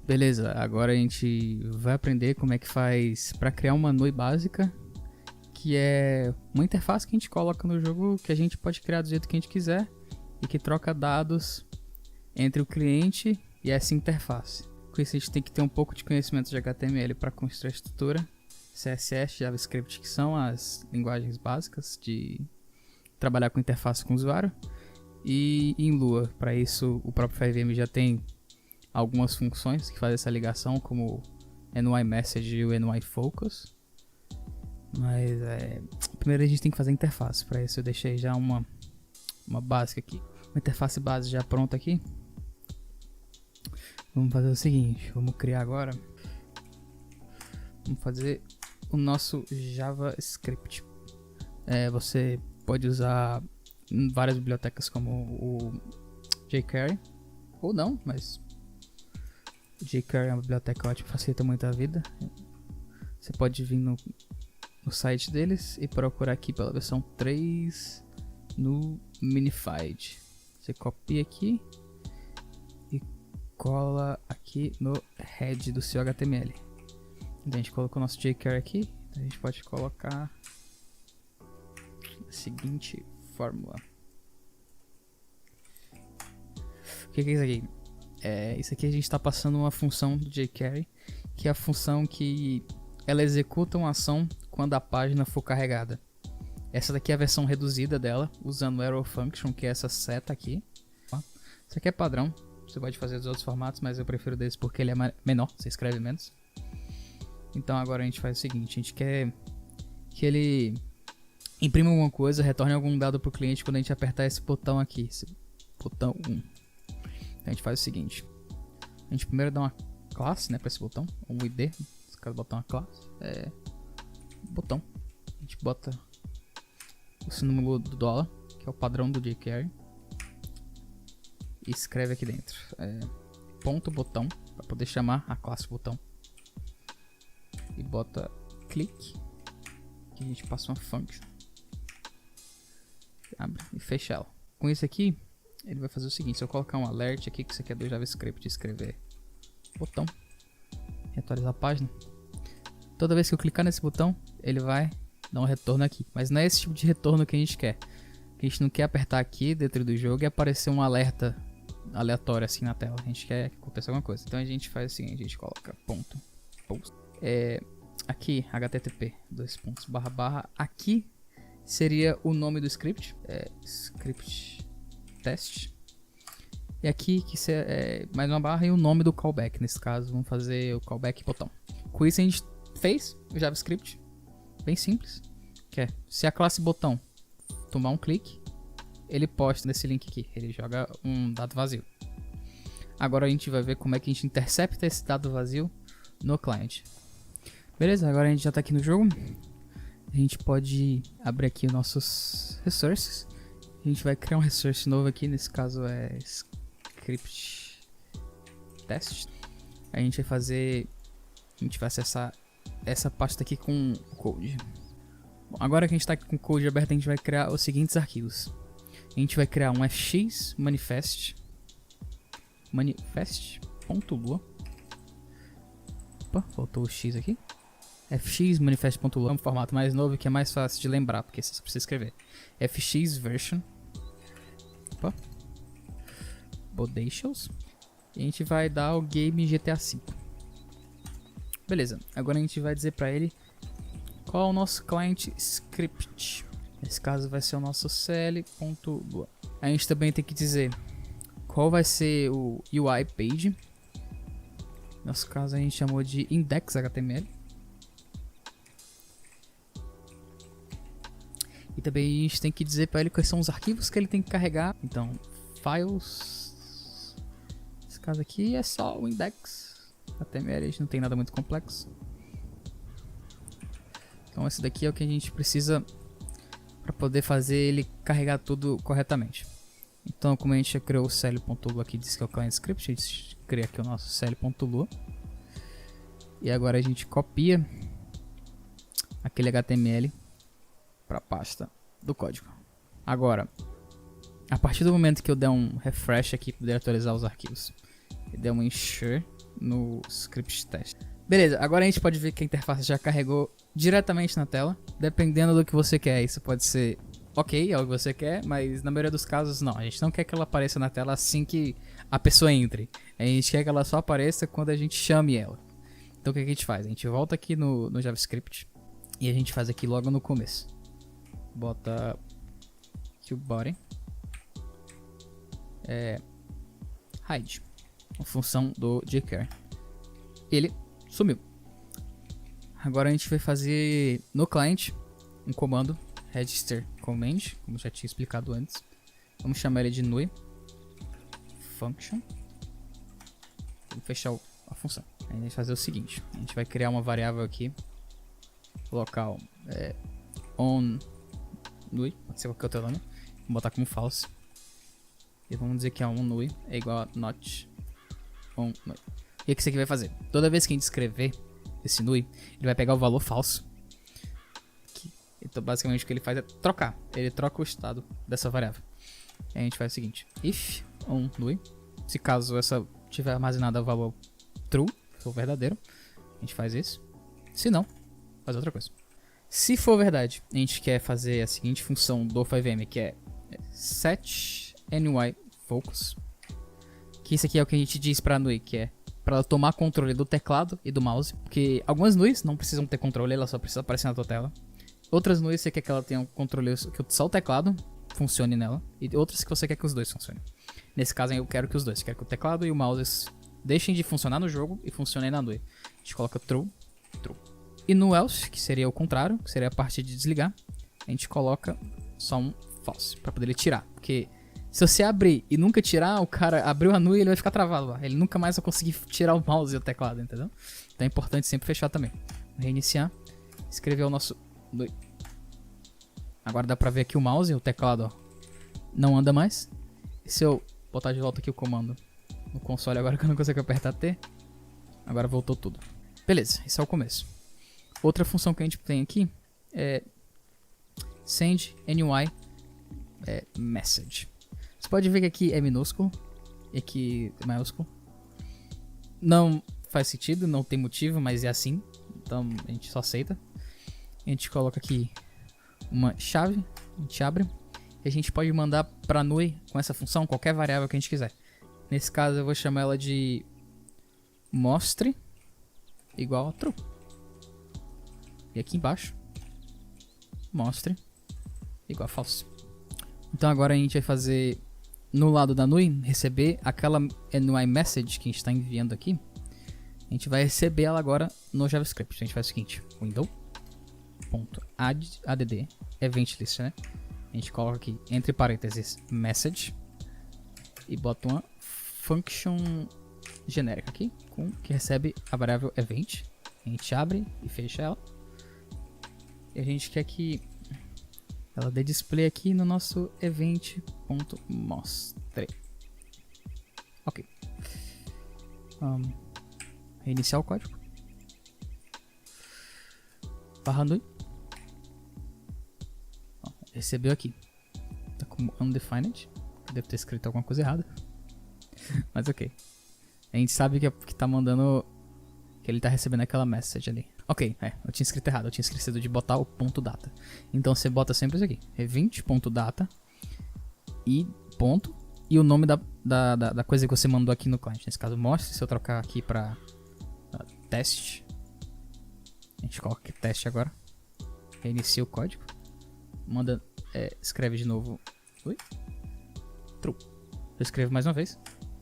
Beleza, agora a gente vai aprender como é que faz para criar uma NUI básica, que é uma interface que a gente coloca no jogo que a gente pode criar do jeito que a gente quiser e que troca dados entre o cliente e essa interface. Com isso a gente tem que ter um pouco de conhecimento de HTML para construir a estrutura, CSS, JavaScript, que são as linguagens básicas de trabalhar com interface com o usuário, e em Lua. Para isso o próprio FiveM já tem algumas funções que fazem essa ligação, como NY Message e o NY Focus. Mas primeiro a gente tem que fazer a interface. Para isso eu deixei já uma básica aqui, uma interface base já pronta aqui. Vamos fazer o seguinte, vamos criar agora, vamos fazer o nosso JavaScript. Você pode usar várias bibliotecas como o jQuery, ou não, mas o jQuery é uma biblioteca ótima, facilita muito a vida. Você pode vir no site deles e procurar aqui pela versão 3 no Minified. Você copia aqui e cola aqui no head do seu HTML. Então a gente colocou o nosso jQuery aqui, então a gente pode colocar a seguinte fórmula. O que é isso aqui? Isso aqui a gente está passando uma função do jQuery, que é a função que ela executa uma ação quando a página for carregada. Essa daqui é a versão reduzida dela, usando o arrow function, que é essa seta aqui. Isso aqui é padrão, você pode fazer dos outros formatos, mas eu prefiro desse porque ele é menor, você escreve menos. Então agora a gente faz o seguinte, a gente quer que ele imprima alguma coisa, retorne algum dado para o cliente quando a gente apertar esse botão aqui, esse botão 1. Então a gente faz o seguinte, a gente primeiro dá uma classe, né, para esse botão, um ID, se caso botar uma classe, botão. A gente bota o símbolo do dólar, que é o padrão do jQuery, e escreve aqui dentro ponto botão, para poder chamar a classe botão, e bota click, que a gente passa uma function, abre e fecha ela. Com isso aqui ele vai fazer o seguinte, se eu colocar um alert aqui, que isso aqui é do JavaScript, escrever botão e atualizar a página, toda vez que eu clicar nesse botão ele vai dar um retorno aqui, mas não é esse tipo de retorno que a gente quer. A gente não quer apertar aqui dentro do jogo e aparecer um alerta aleatório assim na tela. A gente quer que aconteça alguma coisa. Então a gente faz o seguinte, a gente coloca ponto post. Aqui http // aqui seria o nome do script, script test. E aqui que mais uma barra e o nome do callback. Nesse caso vamos fazer o callback botão. Com isso a gente fez o JavaScript bem simples, que é se a classe botão tomar um clique, ele posta nesse link aqui, ele joga um dado vazio. Agora a gente vai ver como é que a gente intercepta esse dado vazio no cliente. Beleza, agora a gente já está aqui no jogo. A gente pode abrir aqui os nossos resources. A gente vai criar um resource novo aqui, nesse caso é script test. A gente vai acessar essa pasta aqui com o code. Bom, agora que a gente está com o code aberto, a gente vai criar os seguintes arquivos. A gente vai criar um fx manifest manifest.lua. Opa, faltou o x aqui. fx manifest.lua é um formato mais novo que é mais fácil de lembrar, porque você só precisa escrever fx version. Opa. Bodacious. E a gente vai dar o game GTA V. Beleza, agora a gente vai dizer para ele qual é o nosso client script. Nesse caso vai ser o nosso cl.lua. A gente também tem que dizer qual vai ser o UI page. No nosso caso a gente chamou de index.html. E também a gente tem que dizer para ele quais são os arquivos que ele tem que carregar. Então, files. Nesse caso aqui é só o index.html, a gente não tem nada muito complexo. Então esse daqui é o que a gente precisa para poder fazer ele carregar tudo corretamente. Então, como a gente já criou o cl.lua aqui, diz que é o client script, a gente cria aqui o nosso cl.lua. E agora a gente copia aquele HTML para a pasta do código. Agora, a partir do momento que eu der um refresh aqui para poder atualizar os arquivos, e der um ensure no script test. Beleza, agora a gente pode ver que a interface já carregou diretamente na tela. Dependendo do que você quer, isso pode ser ok, é o que você quer, mas na maioria dos casos não. A gente não quer que ela apareça na tela assim que a pessoa entre. A gente quer que ela só apareça quando a gente chame ela. Então o que a gente faz? A gente volta aqui no JavaScript e a gente faz aqui logo no começo. Bota aqui o body. Hide. A função do jQuery. Ele sumiu. Agora a gente vai fazer no client um comando register command, como já tinha explicado antes. Vamos chamar ele de NUI function. Vamos fechar a função. Aí a gente vai fazer o seguinte: a gente vai criar uma variável aqui local on NUI, pode ser qualquer outro nome. Vamos botar como false. E vamos dizer que a on NUI é igual a not on NUI. E o que isso aqui vai fazer? Toda vez que a gente escrever esse NUI, ele vai pegar o valor falso. Então basicamente o que ele faz é trocar. Ele troca o estado dessa variável. E a gente faz o seguinte: if on NUI, se caso essa tiver armazenado o valor true, for verdadeiro, a gente faz isso. Se não, faz outra coisa. Se for verdade, a gente quer fazer a seguinte função do 5M, que é set NUI focus. Que isso aqui é o que a gente diz pra NUI, que é para ela tomar controle do teclado e do mouse. Porque algumas NUIs não precisam ter controle, ela só precisa aparecer na tua tela. Outras NUIs você quer que ela tenha um controle, que só o teclado funcione nela. E outras que você quer que os dois funcionem. Nesse caso eu quero que os dois. Eu quero que o teclado e o mouse deixem de funcionar no jogo e funcionem na NUI. A gente coloca true, true. E no else, que seria o contrário, que seria a parte de desligar, a gente coloca só um false, para poder ele tirar. Porque se você abrir e nunca tirar, o cara abriu a NUI e ele vai ficar travado lá. Ele nunca mais vai conseguir tirar o mouse e o teclado, entendeu? Então é importante sempre fechar também. Reiniciar, escrever o nosso NUI. Agora dá pra ver aqui o mouse e o teclado, ó, não anda mais. E se eu botar de volta aqui o comando no console agora que eu não consigo apertar T, agora voltou tudo. Beleza, esse é o começo. Outra função que a gente tem aqui é send NUI message. Você pode ver que aqui é minúsculo e aqui é maiúsculo. Não faz sentido, não tem motivo, mas é assim. Então a gente só aceita. A gente coloca aqui uma chave, a gente abre. E a gente pode mandar para NUI com essa função qualquer variável que a gente quiser. Nesse caso eu vou chamar ela de mostre igual a true. E aqui embaixo, mostre igual a false. Então agora a gente vai fazer no lado da NUI, receber aquela NUI message que a gente está enviando aqui. A gente vai receber ela agora no JavaScript. A gente faz o seguinte: window.add event list, né? A gente coloca aqui entre parênteses message e bota uma function genérica aqui que recebe a variável event. A gente abre e fecha ela. E a gente quer que ela dê display aqui no nosso event.mostre. Ok. Reiniciar o código. Barra NUI. Recebeu aqui. Tá como undefined. Deve ter escrito alguma coisa errada. Mas ok. A gente sabe que tá mandando, que ele tá recebendo aquela message ali. Ok, eu tinha escrito errado. Eu tinha esquecido de botar o ponto data. Então você bota sempre isso aqui. event.data e ponto. E o nome da coisa que você mandou aqui no client. Nesse caso, mostre. Se eu trocar aqui pra teste. A gente coloca aqui teste agora. Reinicia o código. Manda, escreve de novo. Oi? True. Eu escrevo mais uma vez.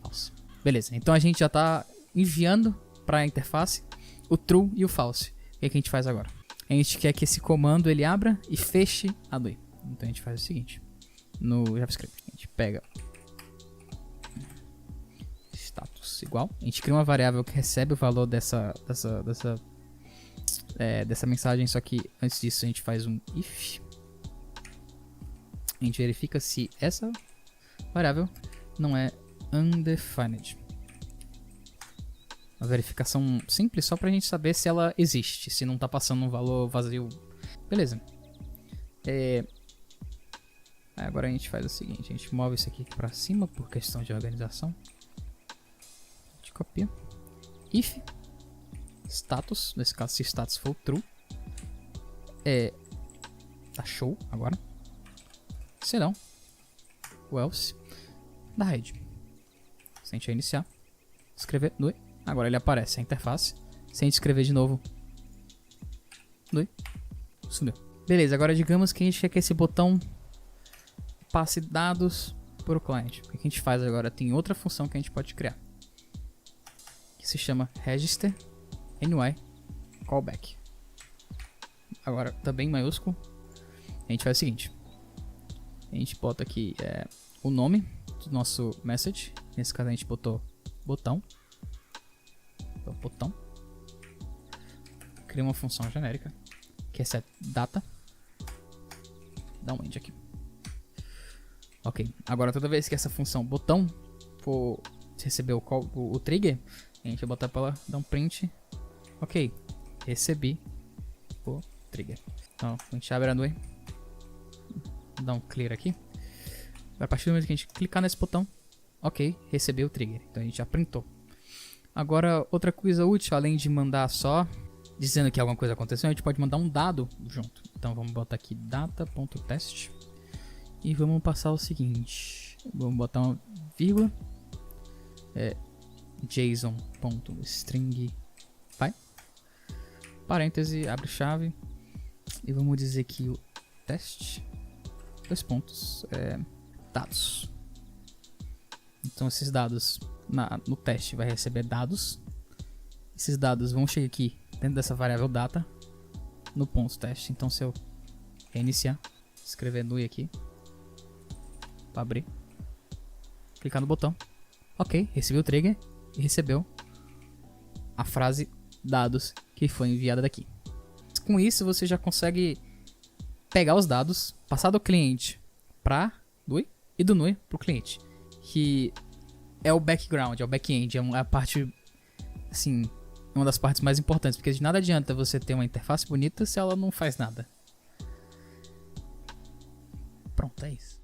False. Beleza, então a gente já está enviando para a interface o true e o false. O que a gente faz agora? A gente quer que esse comando ele abra e feche a NUI. Então a gente faz o seguinte: no JavaScript a gente pega status igual, a gente cria uma variável que recebe o valor dessa mensagem, só que antes disso a gente faz um if. A gente verifica se essa variável não é undefined. Uma verificação simples só pra gente saber se ela existe, se não tá passando um valor vazio. Beleza. Agora a gente faz o seguinte: a gente move isso aqui pra cima por questão de organização. A gente copia if status, nesse caso se status for true, tá show agora. Se não, o else da rede. Se a gente iniciar, escrever NUI, agora ele aparece a interface. Se a gente escrever de novo, NUI, sumiu. Beleza, agora digamos que a gente quer que esse botão passe dados para o cliente. O que a gente faz agora? Tem outra função que a gente pode criar, que se chama register NY callback. Agora também em maiúsculo. A gente faz o seguinte: a gente bota aqui o nome do nosso message. Nesse caso a gente botou botão. Botão. Cria uma função genérica que é set data. Dá um end aqui. Ok, agora toda vez que essa função botão for receber o trigger, a gente vai botar para ela dar um print. Ok, recebi o trigger. Então a gente abre a NUI, dá um clear aqui. A partir do momento que a gente clicar nesse botão, ok, recebeu o trigger. Então a gente já printou. Agora outra coisa útil, além de mandar só dizendo que alguma coisa aconteceu, a gente pode mandar um dado junto. Então vamos botar aqui data.test e vamos passar o seguinte. Vamos botar uma vírgula, JSON.string vai, parêntese, abre chave, e vamos dizer que o teste, dois pontos, dados. Então esses dados no teste vai receber dados. Esses dados vão chegar aqui dentro dessa variável data no ponto teste. Então se eu reiniciar, escrever NUI aqui para abrir, clicar no botão, ok, recebeu o trigger e recebeu a frase dados que foi enviada daqui. Com isso você já consegue pegar os dados, passar do cliente para NUI e do NUI para o cliente, que é o background, é o back-end, é a parte, assim, uma das partes mais importantes, porque de nada adianta você ter uma interface bonita se ela não faz nada. Pronto, é isso.